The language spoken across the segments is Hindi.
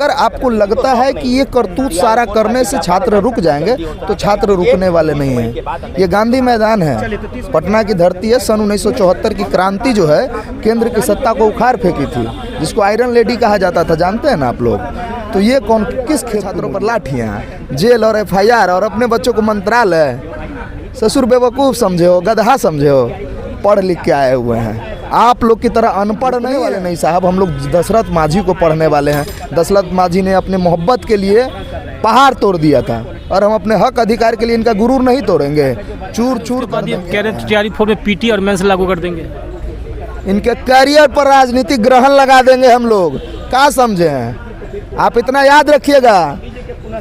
अगर आपको लगता है कि ये करतूत सारा करने से छात्र रुक जाएंगे तो छात्र रुकने वाले नहीं हैं। ये गांधी मैदान है, पटना की धरती है। सन 1974 की क्रांति जो है केंद्र की सत्ता को उखाड़ फेंकी थी, जिसको आयरन लेडी कहा जाता था, जानते हैं ना आप लोग। तो ये कौन किस छात्रों पर लाठियाँ, जेल और FIR और अपने बच्चों को मंत्रालय, ससुर बेवकूफ़ समझे हो, गधा समझे हो, पढ़ लिख के आए हुए हैं। आप लोग की तरह अनपढ़ नहीं वाले नहीं साहब, हम लोग दशरथ मांझी को पढ़ने वाले हैं। दशरथ मांझी ने अपने मोहब्बत के लिए पहाड़ तोड़ दिया था और हम अपने हक अधिकार के लिए इनका गुरूर नहीं तोड़ेंगे, चूर चूर कर देंगे। कह रहे TRE 4 में PT और मेंस लागू कर देंगे। इनके करियर पर राजनीतिक ग्रहण लगा देंगे हम लोग, क्या समझे हैं आप। इतना याद रखिएगा,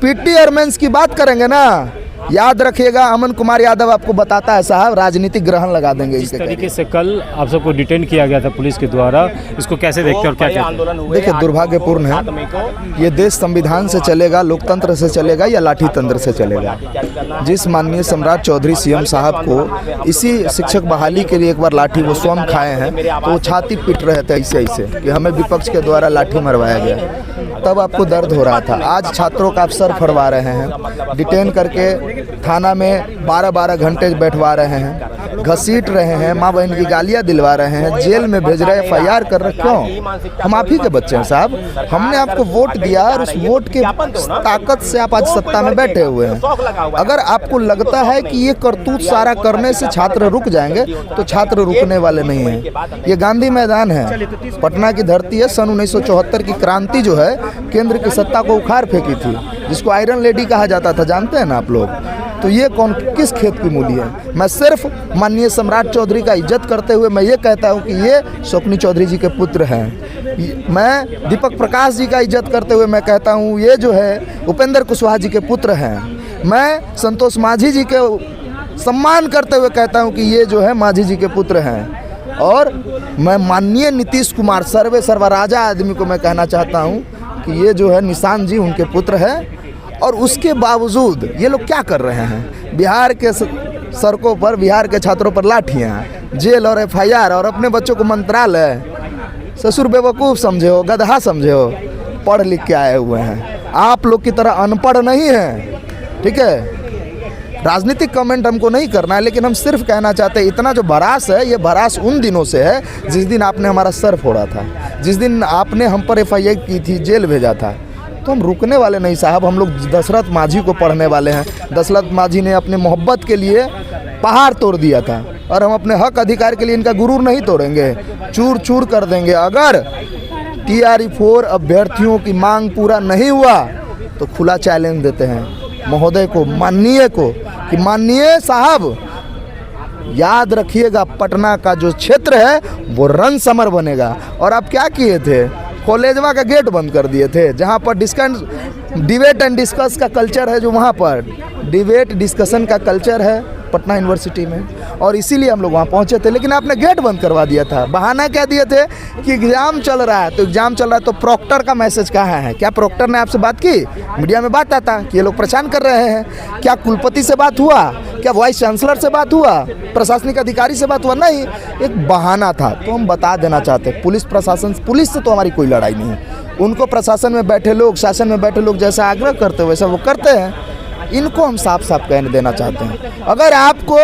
PT और मेंस की बात करेंगे ना, याद रखिएगा अमन कुमार यादव आपको बताता है साहब, राजनीतिक ग्रहण लगा देंगे। इस तरीके से कल आप सबको डिटेन किया गया था पुलिस के द्वारा, इसको कैसे देखते हैं और क्या कहते हैं? देखिए, दुर्भाग्यपूर्ण है। ये देश संविधान से चलेगा, लोकतंत्र से चलेगा या लाठी तंत्र से चलेगा। जिस माननीय सम्राट चौधरी CM साहब को इसी शिक्षक बहाली के लिए एक बार लाठी वो स्वयं खाए हैं, तो वो छाती पीट रहे थे ऐसे ऐसे कि हमें विपक्ष के द्वारा लाठी मरवाया गया। तब आपको दर्द हो रहा था। आज छात्रों का आप सर फड़वा रहे हैं, डिटेन करके थाना में 12-12 घंटे बैठवा रहे हैं, घसीट रहे हैं, माँ बहन की गालियाँ दिलवा रहे हैं, जेल में भेज रहे हैं, FIR कर रहे। क्यों? हम आप ही के बच्चे हैं साहब, हमने आपको वोट दिया और उस वोट के ताकत से आप आज सत्ता में बैठे हुए हैं। अगर आपको लगता है कि ये करतूत सारा करने से छात्र रुक जाएंगे तो छात्र रुकने वाले नहीं हैं। ये गांधी मैदान है, पटना की धरती है। सन 1974 की क्रांति जो है केंद्र की सत्ता को उखाड़ फेंकी थी, जिसको आयरन लेडी कहा जाता था, जानते हैं ना आप लोग। तो ये कौन किस खेत की मूली है? मैं सिर्फ माननीय सम्राट चौधरी का इज्जत करते हुए मैं ये कहता हूँ कि ये शौकनी चौधरी जी के पुत्र हैं। मैं दीपक प्रकाश जी का इज्जत करते हुए मैं कहता हूँ ये जो है उपेंद्र कुशवाहा जी के पुत्र हैं। मैं संतोष मांझी जी के सम्मान करते हुए कहता हूँ कि ये जो है मांझी जी के पुत्र हैं। और मैं माननीय नीतीश कुमार सर्वे सर्वा राजा आदमी को मैं कहना चाहता हूँ कि ये जो है निशान जी उनके पुत्र हैं। और उसके बावजूद ये लोग क्या कर रहे हैं? बिहार के सड़कों पर बिहार के छात्रों पर लाठियाँ, जेल और FIR और अपने बच्चों को मंत्रालय, ससुर बेवकूफ़ समझे हो, गधा समझे हो, पढ़ लिख के आए हुए हैं। आप लोग की तरह अनपढ़ नहीं हैं, ठीक है। राजनीतिक कमेंट हमको नहीं करना है, लेकिन हम सिर्फ कहना चाहते हैं इतना जो भरास है, ये भरास उन दिनों से है जिस दिन आपने हमारा सर फोड़ा था, जिस दिन आपने हम पर FIR की थी, जेल भेजा था। तो हम रुकने वाले नहीं साहब, हम लोग दशरथ मांझी को पढ़ने वाले हैं। दशरथ मांझी ने अपने मोहब्बत के लिए पहाड़ तोड़ दिया था और हम अपने हक अधिकार के लिए इनका गुरूर नहीं तोड़ेंगे, चूर चूर कर देंगे। अगर TRE 4 अभ्यर्थियों की मांग पूरा नहीं हुआ तो खुला चैलेंज देते हैं महोदय को, माननीय को, कि माननीय साहब याद रखिएगा पटना का जो क्षेत्र है वो रणसमर बनेगा। और आप क्या किए थे? कॉलेजवा का गेट बंद कर दिए थे, जहाँ पर डिबेट एंड डिस्कस का कल्चर है, जो वहाँ पर डिबेट डिस्कशन का कल्चर है पटना यूनिवर्सिटी में, और इसीलिए हम लोग वहाँ पहुँचे थे। लेकिन आपने गेट बंद करवा दिया था। बहाना क्या दिए थे कि एग्ज़ाम चल रहा है, तो एग्ज़ाम चल रहा है तो प्रॉक्टर का मैसेज कहाँ है? क्या प्रॉक्टर ने आपसे बात की? मीडिया में बात आता कि ये लोग परेशान कर रहे हैं। क्या कुलपति से बात हुआ? क्या वाइस चांसलर से बात हुआ? प्रशासनिक अधिकारी से बात हुआ? नहीं, एक बहाना था। तो हम बता देना चाहते हैं, पुलिस प्रशासन, पुलिस से तो हमारी कोई लड़ाई नहीं है। उनको प्रशासन में बैठे लोग, शासन में बैठे लोग जैसा आग्रह करते हैं वैसा वो करते हैं। इनको हम साफ साफ कहने देना चाहते हैं, अगर आपको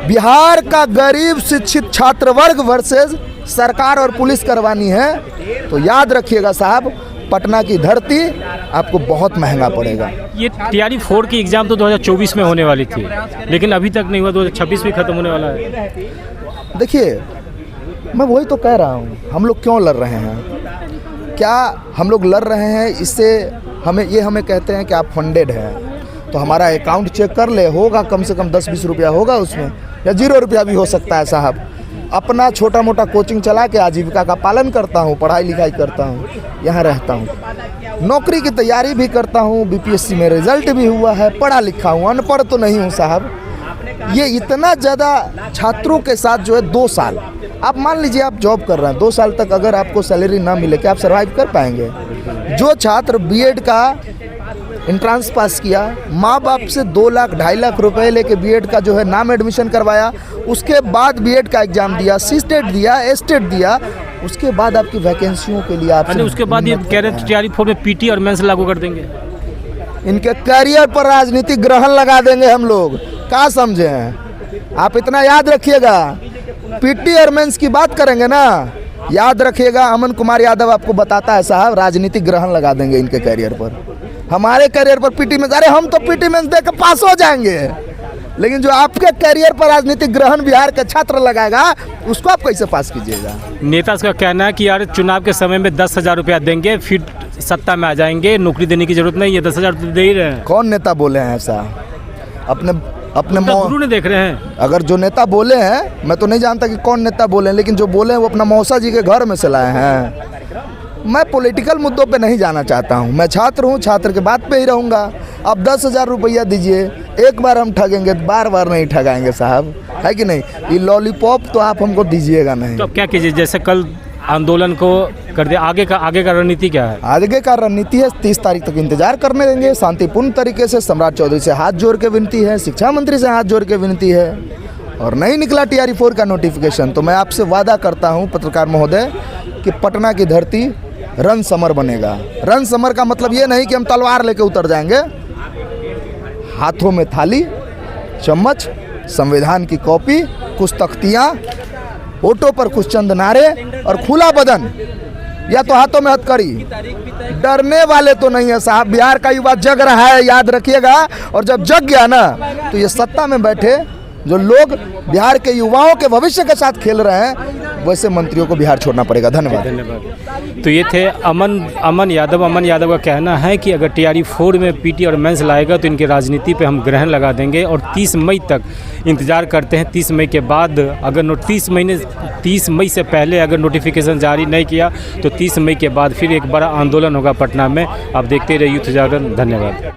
बिहार का गरीब शिक्षित छात्र वर्ग वर्सेस सरकार और पुलिस करवानी है तो याद रखिएगा साहब, पटना की धरती आपको बहुत महंगा पड़ेगा। ये TRE 4 की एग्ज़ाम तो 2024 में होने वाली थी, लेकिन अभी तक नहीं हुआ, 2026 में ख़त्म होने वाला है। देखिए, मैं वही तो कह रहा हूँ, हम लोग क्यों लड़ रहे हैं? क्या हम लोग लड़ रहे हैं इससे हमें कहते हैं कि आप फंडेड हैं, तो हमारा अकाउंट चेक कर ले, होगा कम से कम 10-20 रुपया होगा उसमें, या 0 रुपया भी हो सकता है साहब। अपना छोटा मोटा कोचिंग चला के आजीविका का पालन करता हूँ, पढ़ाई लिखाई करता हूँ, यहाँ रहता हूँ, नौकरी की तैयारी भी करता हूँ, BPSC में रिजल्ट भी हुआ है, पढ़ा लिखा हूँ, अनपढ़ तो नहीं हूँ साहब। ये इतना ज़्यादा छात्रों के साथ जो है 2 साल, आप मान लीजिए आप जॉब कर रहे हैं, 2 साल तक अगर आपको सैलरी ना मिले, क्या आप सर्वाइव कर पाएंगे? जो छात्र B.Ed का इंट्रांस पास किया, माँ बाप से 2 लाख 2.5 लाख रुपए लेके B.Ed का जो है नाम एडमिशन करवाया, उसके बाद B.Ed का एग्ज़ाम दिया, C-State दिया, A-State दिया, उसके बाद आपकी वैकेंसियों के लिए आप उसके बाद ये कह रहे हैं टीआरई 4 में पीटी और मेंस लागू कर देंगे। इनके करियर पर राजनीतिक ग्रहण लगा देंगे हम लोग, क्या समझे हैं आप? इतना याद रखिएगा, पीटी और मेंस की बात करेंगे ना, याद रखिएगा अमन कुमार यादव आपको बताता है साहब, राजनीतिक ग्रहण लगा देंगे इनके करियर पर। हमारे करियर पर पीटी मेंस, अरे हम तो पीटी मेंस देकर पास हो जाएंगे, लेकिन जो आपके करियर पर राजनीतिक ग्रहण बिहार का छात्र लगाएगा उसको आप कैसे पास कीजिएगा? नेता का कहना है कि यार चुनाव के समय में 10,000 रुपया देंगे फिर सत्ता में आ जाएंगे, नौकरी देने की जरूरत नहीं है, 10,000 दे ही रहे हैं। कौन नेता बोले हैं ऐसा? अपने गुरु ने देख रहे हैं। अगर जो नेता बोले हैं, मैं तो नहीं जानता कि कौन नेता बोले हैं, लेकिन जो बोले हैं वो अपना मौसा जी के घर में से लाए हैं। मैं पॉलिटिकल मुद्दों पे नहीं जाना चाहता हूँ, मैं छात्र हूँ, छात्र के बात पे ही रहूँगा। अब 10,000 रुपया दीजिए, एक बार हम ठगेंगे, बार बार नहीं ठगाएंगे साहब, है कि नहीं? ये लॉलीपॉप तो आप हमको दीजिएगा नहीं। तो अब क्या कीजिए, जैसे कल आंदोलन को कर दे, आगे का रणनीति क्या है? आगे का रणनीति है 30 तारीख तक इंतजार करने देंगे, शांतिपूर्ण तरीके से। सम्राट चौधरी से हाथ जोड़ के विनती है, शिक्षा मंत्री से हाथ जोड़ के विनती है, और नहीं निकला टीआरई 4 का नोटिफिकेशन तो मैं आपसे वादा करता हूँ पत्रकार महोदय कि पटना की धरती रण समर बनेगा। रण समर का मतलब ये नहीं कि हम तलवार लेके उतर जाएंगे, हाथों में थाली, चम्मच, संविधान की कॉपी, कुछ तख्तियाँ, ओटो पर कुछ चंद नारे और खुला बदन, या तो हाथों में हथकड़ी। डरने वाले तो नहीं है साहब, बिहार का युवा जग रहा है, याद रखिएगा। और जब जग गया ना तो ये सत्ता में बैठे जो लोग बिहार के युवाओं के भविष्य के साथ खेल रहे हैं, वैसे मंत्रियों को बिहार छोड़ना पड़ेगा। धन्यवाद। तो ये थे अमन यादव का कहना है कि अगर टीआरई 4 में पीटी और मेंस लाएगा तो इनकी राजनीति पे हम ग्रहण लगा देंगे, और 30 मई तक इंतज़ार करते हैं। 30 मई के बाद अगर 30 मई से पहले अगर नोटिफिकेशन जारी नहीं किया तो 30 मई के बाद फिर एक बड़ा आंदोलन होगा पटना में। आप देखते रहिए यूथ जागरण। धन्यवाद।